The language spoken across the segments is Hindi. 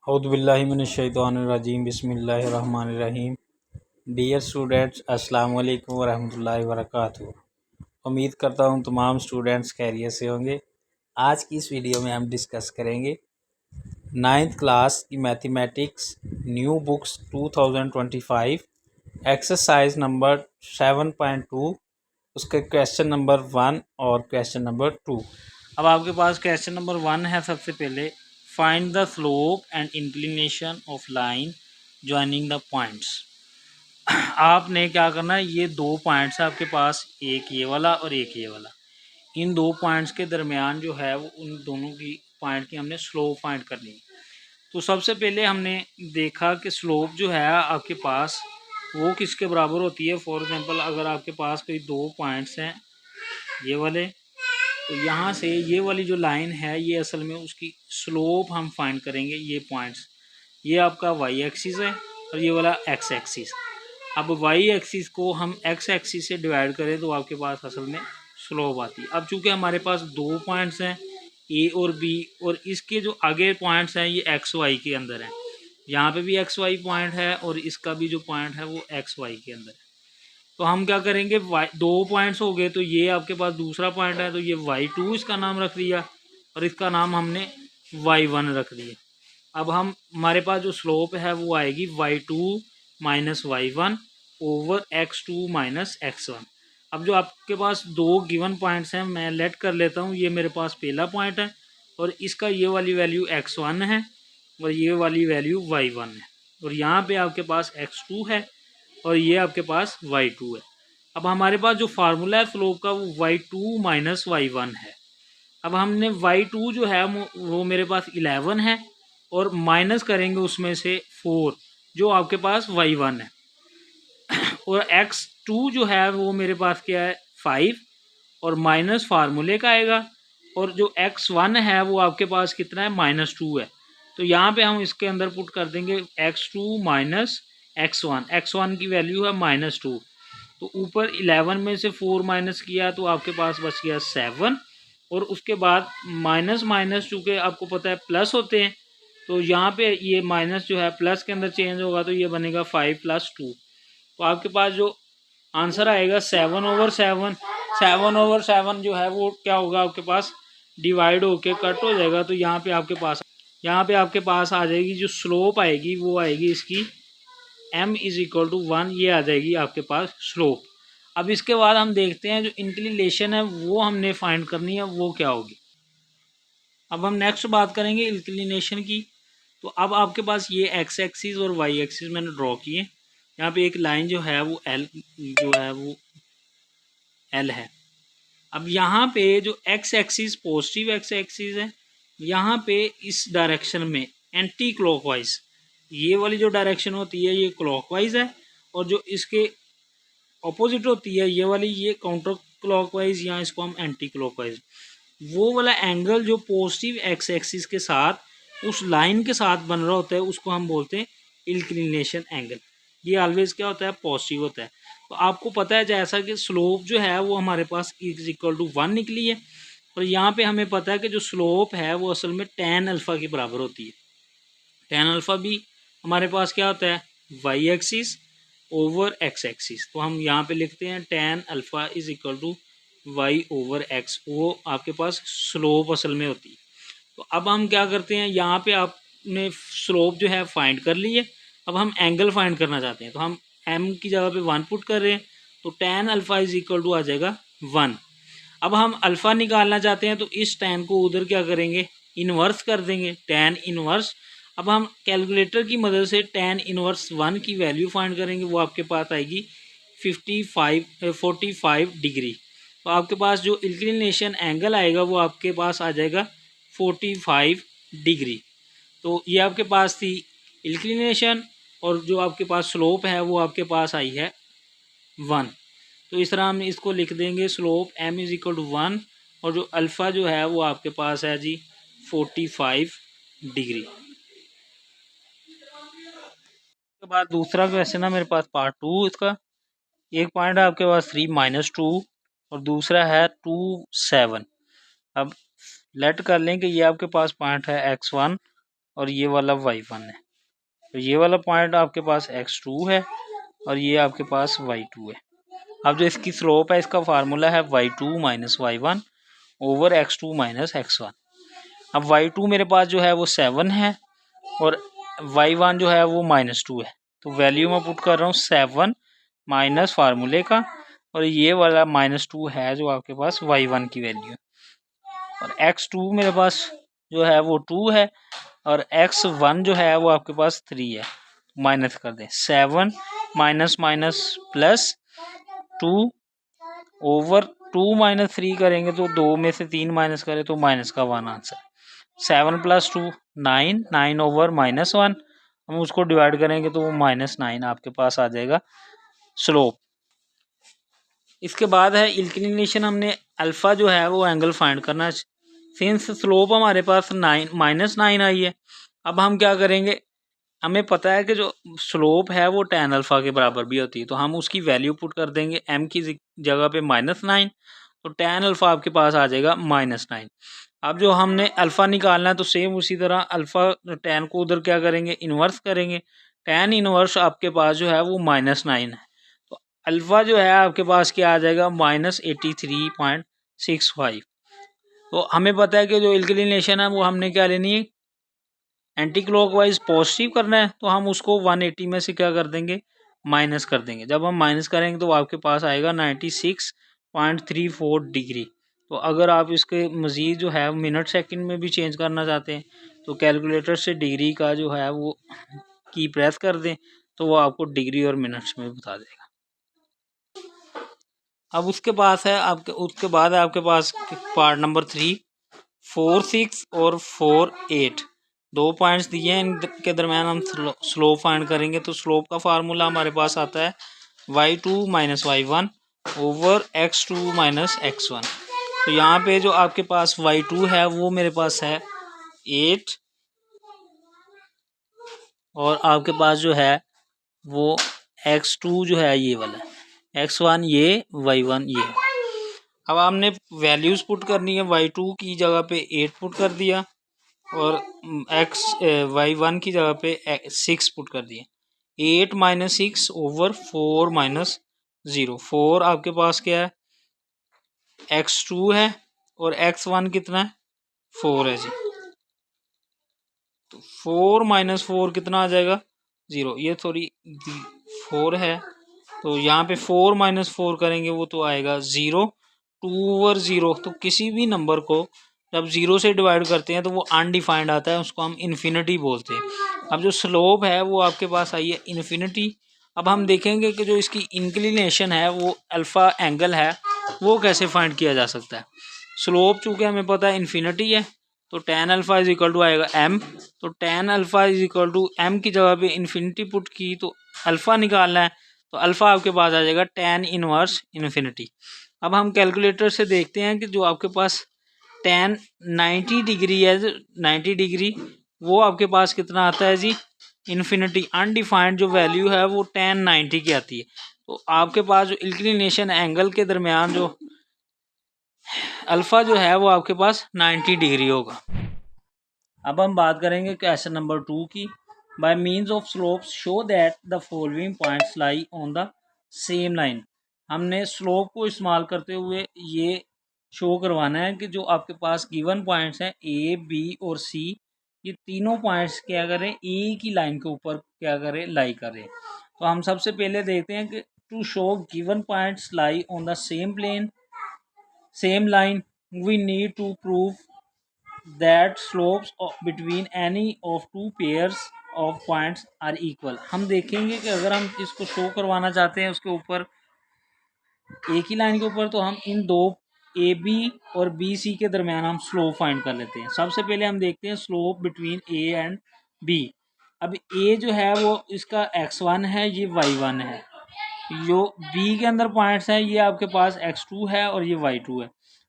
औज़ुबिल्लाहिमिनश्शैतानिर्रजीम बिस्मिल्लाहिर्रहमानिर्रहीम। डियर स्टूडेंट्स, अस्सलाम वालेकुम वरहमतुल्लाहि वबरकातुहू। उम्मीद करता हूँ तमाम स्टूडेंट्स खैरियत से होंगे। आज की इस वीडियो में हम डिस्कस करेंगे 9th क्लास की mathematics new books 2025 exercise number 7.2 उसके क्वेश्चन नंबर 1 और क्वेश्चन नंबर 2। अब आपके पास क्वेश्चन नंबर 1 है। सबसे पहले find the slope and inclination of line joining the points. आपने क्या करना है, ये दो पॉइंट्स है आपके पास, एक ये वाला और एक ये वाला। इन दो पॉइंट्स के दरमियान जो है वो उन दोनों की पॉइंट की हमने स्लोप फाइंड करनी है। तो सबसे पहले हमने देखा कि स्लोप जो है आपके पास वो किसके बराबर होती है। फॉर एग्जांपल अगर आपके पास कोई दो पॉइंट्स हैं ये वाले, तो यहाँ से ये वाली जो लाइन है ये असल में उसकी स्लोप हम फाइंड करेंगे। ये पॉइंट्स, ये आपका वाई एक्सिस है और ये वाला एक्स एक्सिस। अब वाई एक्सिस को हम एक्स एक्सिस से डिवाइड करें तो आपके पास असल में स्लोप आती है। अब चूंकि हमारे पास दो पॉइंट्स हैं ए और बी, और इसके जो आगे पॉइंट्स हैं ये एक्स वाई के अंदर हैं। यहाँ पे भी एक्स वाई पॉइंट है और इसका भी जो पॉइंट है वो एक्स वाई के अंदर है। तो हम क्या करेंगे, दो पॉइंट्स हो गए, तो ये आपके पास दूसरा पॉइंट है तो ये y2 इसका नाम रख दिया और इसका नाम हमने y1 रख दिया। अब हम हमारे पास जो स्लोप है वो आएगी y2 minus y1 over x2 minus x1। अब जो आपके पास दो गिवन पॉइंट्स हैं मैं लेट कर लेता हूँ। ये मेरे पास पहला पॉइंट है और इसका ये वाली वैल्यू x1 है और ये वाली वैल्यू y1 है, और यहाँ पे आपके पास x2 है और ये आपके पास y2 है। अब हमारे पास जो फार्मूला है स्लोप का वो y2 माइनस y1 है। अब हमने y2 जो है वो मेरे पास 11 है और माइनस करेंगे उसमें से 4 जो आपके पास y1 है, और x2 जो है वो मेरे पास क्या है 5 और माइनस फार्मूले का आएगा, और जो x1 है वो आपके पास कितना है -2 है। तो यहाँ पे हम इसके अंदर पुट कर देंगे x2 माइनस x1 की वैल्यू है -2। तो ऊपर 11 में से 4 माइनस किया तो आपके पास बच गया 7, और उसके बाद माइनस माइनस चूँकि आपको पता है प्लस होते हैं, तो यहाँ पे ये माइनस जो है प्लस के अंदर चेंज होगा तो ये बनेगा 5 + 2। तो आपके पास जो आंसर आएगा 7/7। 7/7 जो है वो क्या होगा आपके पास डिवाइड होके कट हो जाएगा। तो यहाँ पे आपके पास आ जाएगी जो स्लोप आएगी वो आएगी इसकी m = 1, ये आ जाएगी आपके पास स्लोप। अब इसके बाद हम देखते हैं जो इंक्लिनेशन है वो हमने फाइंड करनी है वो क्या होगी। अब हम नेक्स्ट बात करेंगे इंक्लिनेशन की। तो अब आपके पास ये एक्स एक्सिस और वाई एक्सिस मैंने ड्रॉ किए। यहाँ पे एक लाइन जो है वो एल है। अब यहाँ पे जो x axis positive x axis है, यहाँ पे इस डायरेक्शन में एंटी क्लॉकवाइज ये वाली जो डायरेक्शन होती है ये क्लॉकवाइज है, और जो इसके ऑपोजिट होती है ये वाली ये काउंटर क्लॉकवाइज, या इसको हम एंटी क्लॉकवाइज। वो वाला एंगल जो पॉजिटिव एक्स एक्सिस के साथ उस लाइन के साथ बन रहा होता है उसको हम बोलते हैं इंक्लिनेशन एंगल। ये ऑलवेज क्या होता है, पॉजिटिव होता है। तो आपको पता है जैसा कि स्लोप जो है वो हमारे पास = 1 निकली है, और यहाँ पे हमें पता है कि जो स्लोप है वो असल में tan अल्फ़ा के बराबर होती है। tan अल्फ़ा भी हमारे पास क्या होता है y axis over x axis. तो हम यहाँ पे लिखते हैं tan अल्फ़ा = y/x, वो आपके पास स्लोप असल में होती है। तो अब हम क्या करते हैं, यहाँ पे आपने स्लोप जो है फाइंड कर ली है। अब हम एंगल फाइंड करना चाहते हैं, तो हम m की जगह पे 1 पुट कर रहे हैं, तो tan अल्फ़ा = आ जाएगा 1। अब हम अल्फ़ा निकालना चाहते हैं तो इस tan को उधर क्या करेंगे, इन्वर्स कर देंगे, tan इन्वर्स। अब हम कैलकुलेटर की मदद से tan इन्वर्स 1 की वैल्यू फाइंड करेंगे, वो आपके पास आएगी 45 डिग्री। तो आपके पास जो इंक्लिनेशन एंगल आएगा वो आपके पास आ जाएगा 45 डिग्री। तो ये आपके पास थी इंक्लिनेशन, और जो आपके पास स्लोप है वो आपके पास आई है 1। तो इस तरह हम इसको लिख देंगे स्लोप m = 1, और जो अल्फ़ा जो है वो आपके पास है जी 45 डिग्री। उसके बाद दूसरा क्वेश्चन है मेरे पास पार्ट 2 इसका। एक पॉइंट है आपके पास 3 - 2 और दूसरा है 2 7। अब लेट कर लें कि ये आपके पास पॉइंट है x1 और ये वाला y1 है। तो ये वाला पॉइंट आपके पास x2 है और ये आपके पास y2 है। अब जो इसकी स्लोप है, इसका फार्मूला है y2 minus y1 over x2 minus x1। अब y2 मेरे पास जो है वो 7 है और y1 जो है वो -2 है। तो वैल्यू मैं पुट कर रहा हूँ 7 माइनस फार्मूले का, और ये वाला -2 है जो आपके पास y1 की वैल्यू है। और x2 मेरे पास जो है वो 2 है और x1 जो है वो आपके पास 3 है। माइनस कर दें, 7 minus minus plus 2 over 2 minus 3 करेंगे तो 2 में से 3 माइनस करें तो माइनस का 1 आंसर। 7 प्लस 2 9, 9 ओवर -1, हम उसको डिवाइड करेंगे तो वो -9 आपके पास आ जाएगा स्लोप। इसके बाद है इंक्लिनेशन। हमने अल्फ़ा जो है वो एंगल फाइंड करना। सिंस स्लोप हमारे पास -9 आई है, अब हम क्या करेंगे, हमें पता है कि जो स्लोप है वो tan अल्फ़ा के बराबर भी होती है, तो हम उसकी वैल्यू पुट कर देंगे m की जगह पे -9, तो tan अल्फ़ा आपके पास आ जाएगा -9। अब जो हमने अल्फ़ा निकालना है तो सेम उसी तरह अल्फ़ा tan को उधर क्या करेंगे, इन्वर्स करेंगे। tan इन्वर्स आपके पास जो है वो -9 है, तो अल्फ़ा जो है आपके पास क्या आ जाएगा, -83.65। तो हमें पता है कि जो इंक्लिनेशन है वो हमने क्या लेनी है, एंटी क्लॉकवाइज पॉजिटिव करना है, तो हम उसको 180 में से क्या कर देंगे, माइनस कर देंगे। जब हम माइनस करेंगे तो आपके पास आएगा 96.34 डिग्री। तो अगर आप इसके मज़ीद जो है मिनट सेकंड में भी चेंज करना चाहते हैं तो कैलकुलेटर से डिग्री का जो है वो की प्रेस कर दें, तो वो आपको डिग्री और मिनट्स में बता देगा। अब उसके बाद है आपके पास पार्ट नंबर 3, 4, 6 और 4, 8 दो पॉइंट्स दिए हैं, इनके दरम्यान हम स्लोप फाइंड करेंगे। तो स्लोप का फार्मूला हमारे पास आता है y2 minus y1 over x2 minus x1। तो यहाँ पे जो आपके पास y2 है वो मेरे पास है 8 और आपके पास जो है वो x2 जो है ये वाला, x1 ये, y1 ये। अब हमने वैल्यूज़ पुट करनी है, y2 की जगह पे 8 पुट कर दिया और y1 की जगह पे 6 पुट कर दिया। 8 माइनस 6 ओवर 4 माइनस 0। 4 आपके पास क्या है, x2 है और x1 कितना है, 4 है जी। तो 4 माइनस 4 कितना आ जाएगा, 0। ये थोड़ी 4 है तो यहाँ पे 4 माइनस 4 करेंगे वो तो आएगा 0। 2 ओवर 0, तो किसी भी नंबर को जब 0 से डिवाइड करते हैं तो वो अनडिफाइंड आता है, उसको हम इन्फिनिटी बोलते हैं। अब जो स्लोप है वो आपके पास आई है इन्फिनिटी। अब हम देखेंगे कि जो इसकी इंक्लिनेशन है वो अल्फ़ा एंगल है वो कैसे फाइंड किया जा सकता है। स्लोप चूँकि हमें पता है इन्फिनिटी है, तो tan alpha is equal to आएगा m। तो tan alpha is equal to m की जगह पे इन्फिनिटी पुट की, तो अल्फ़ा निकालना है तो अल्फ़ा आपके पास आ जाएगा tan इनवर्स इन्फिनिटी। अब हम कैलकुलेटर से देखते हैं कि जो आपके पास tan 90 डिग्री है, 90 डिग्री वो आपके पास कितना आता है जी, इन्फिनिटी। अनडिफाइंड जो वैल्यू है वो tan 90 की आती है। तो आपके पास जो इंक्लिनेशन एंगल के दरमियान जो अल्फ़ा जो है वो आपके पास 90 डिग्री होगा। अब हम बात करेंगे क्वेश्चन नंबर 2 की। Bye means of slopes show that the following points lie on the same line. हमने स्लोप को इस्तेमाल करते हुए ये शो करवाना है कि जो आपके पास गिवन पॉइंट्स हैं ए, बी और सी, ये तीनों पॉइंट्स क्या करें, ए की लाइन के ऊपर क्या करें, लाई करें। तो हम सबसे पहले देखते हैं कि to show given points lie on the same plane, same line, we need to prove that slopes between any of two pairs of points are equal। हम देखेंगे कि अगर हम इसको शो करवाना चाहते हैं उसके ऊपर, एक ही लाइन के ऊपर, तो हम इन दो ए बी और बी सी के दरमियान हम स्लोप फाइंड कर लेते हैं। सबसे पहले हम देखते हैं slope between a and b. अब ए जो है वो इसका x1 है, ये y1 है। जो बी के अंदर पॉइंट्स हैं ये आपके पास x2 है और ये y2 है।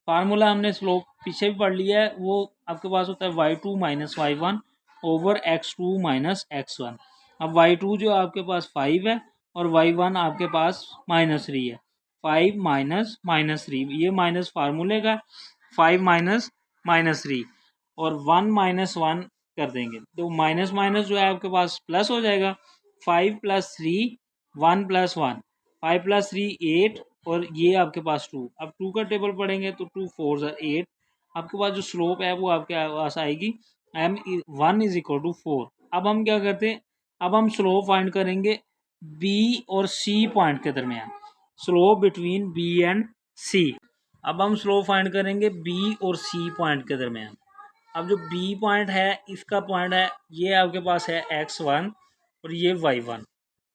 फार्मूला हमने स्लोप पीछे भी पढ़ लिया है, वो आपके पास होता है y2 minus y1 over x2 minus x1। अब y2 जो आपके पास 5 है और y1 आपके पास -3 है। 5 माइनस -3, ये माइनस फार्मूले का, 5 माइनस -3 और 1 माइनस 1 कर देंगे तो माइनस माइनस जो है आपके पास प्लस हो जाएगा। 5 + 3 1 + 1 5 + 3 8 और ये आपके पास 2। अब 2 का टेबल पढ़ेंगे तो 2 4 8 आपके पास जो स्लोप है वो आपके पास आएगी m1 = 4। अब हम क्या करते हैं, अब हम स्लोप फाइंड करेंगे B और C पॉइंट के दरमियान, slope between B and C। अब हम स्लोप फाइंड करेंगे B और C पॉइंट के दरमियान। अब जो B पॉइंट है इसका पॉइंट है ये आपके पास है x1 और ये y1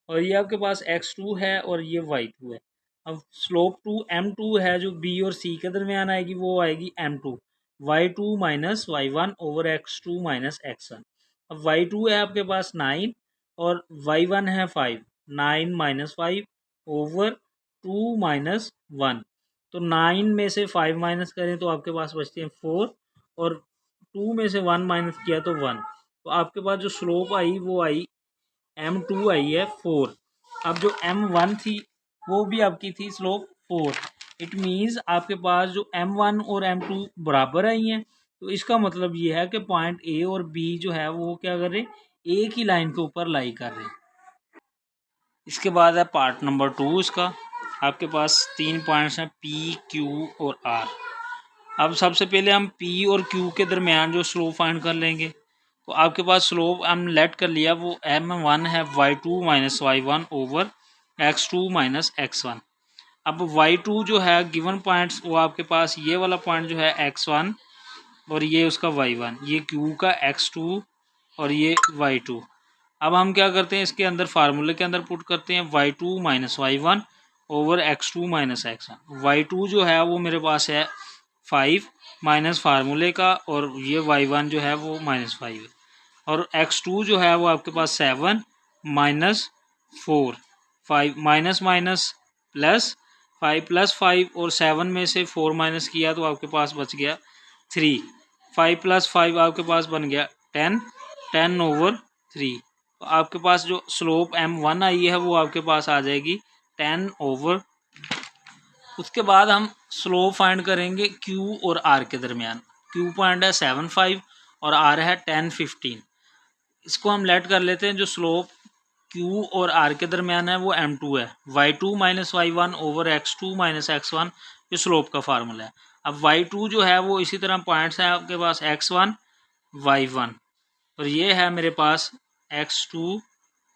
और ये आपके पास x2 है और ये y2 है। अब स्लोप टू m2 है जो B और C के दरमियान आएगी वो आएगी m2 y2 - y1 / x2 - x1। अब y2 है आपके पास 9 और y1 है 5 9 - 5 / 2 - 1। तो 9 में से 5 माइनस करें तो आपके पास बचते हैं 4 और 2 में से 1 माइनस किया तो 1। तो आपके पास जो स्लोप आई वो आई m2 आई है 4। अब जो m1 थी वो भी आपकी थी स्लोप 4। इट मीन्स आपके पास जो m1 और m2 बराबर आई हैं, तो इसका मतलब ये है कि पॉइंट ए और बी जो है वो क्या कर रहे हैं, एक ही लाइन के ऊपर लाई कर रहे हैं। इसके बाद है पार्ट नंबर 2। इसका आपके पास 3 पॉइंट्स हैं P, Q और R। अब सबसे पहले हम P और Q के दरमियान जो स्लोप फाइंड कर लेंगे। तो आपके पास स्लोप हम लेट कर लिया वो m1 है y2 - y1 / x2 - x1। अब y2 जो है गिवन पॉइंट्स वो आपके पास ये वाला पॉइंट जो है x1 और ये उसका y1, ये Q का x2 और ये y2। अब हम क्या करते हैं इसके अंदर फार्मूले के अंदर पुट करते हैं y2 - y1 / x2 - x1। y2 जो है वो मेरे पास है 5 माइनस फार्मूले का और ये y1 जो है वो -5 है और x2 जो है वो आपके पास 7 - 4 5 माइनस माइनस प्लस 5 + 5 और 7 में से 4 माइनस किया तो आपके पास बच गया 3। 5 + 5 आपके पास बन गया 10 10/3। तो आपके पास जो स्लोप m1 आई है वो आपके पास आ जाएगी 10/। उसके बाद हम स्लोप फाइंड करेंगे Q और R के दरमियान। Q पॉइंट है 7 5 और R है 10 15। इसको हम लेट कर लेते हैं, जो स्लोप Q और R के दरमियान है वो m2 है y2 - y1 / x2 - x1 जो स्लोप का फार्मूला है। अब y2 जो है वो इसी तरह पॉइंट्स है आपके पास x1 y1 और ये है मेरे पास x2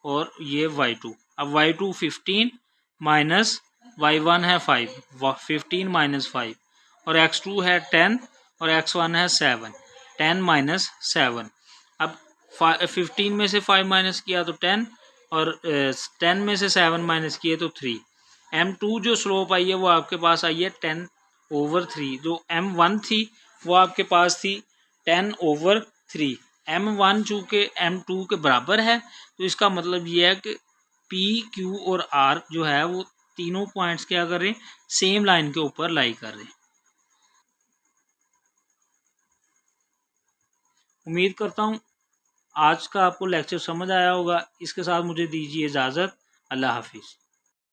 और ये y2। अब y2 15 माइनस y1 है 5 15 - 5 और x2 है 10 और x1 है 7 10 - 7। अब 15 में से 5 माइनस किया तो 10 और 10 में से 7 माइनस किए तो 3। m2 जो स्लोप आई है वो आपके पास आई है 10/3। जो m1 थी वो आपके पास थी 10/3। m1 चूँकि m2 के बराबर है तो इसका मतलब ये है कि P, Q और R जो है वो तीनों पॉइंट्स क्या कर रहे हैं, सेम लाइन के ऊपर लाई कर रहे हैं। उम्मीद करता हूँ आज का आपको लेक्चर समझ आया होगा। इसके साथ मुझे दीजिए इजाज़त। अल्लाह हाफिज़।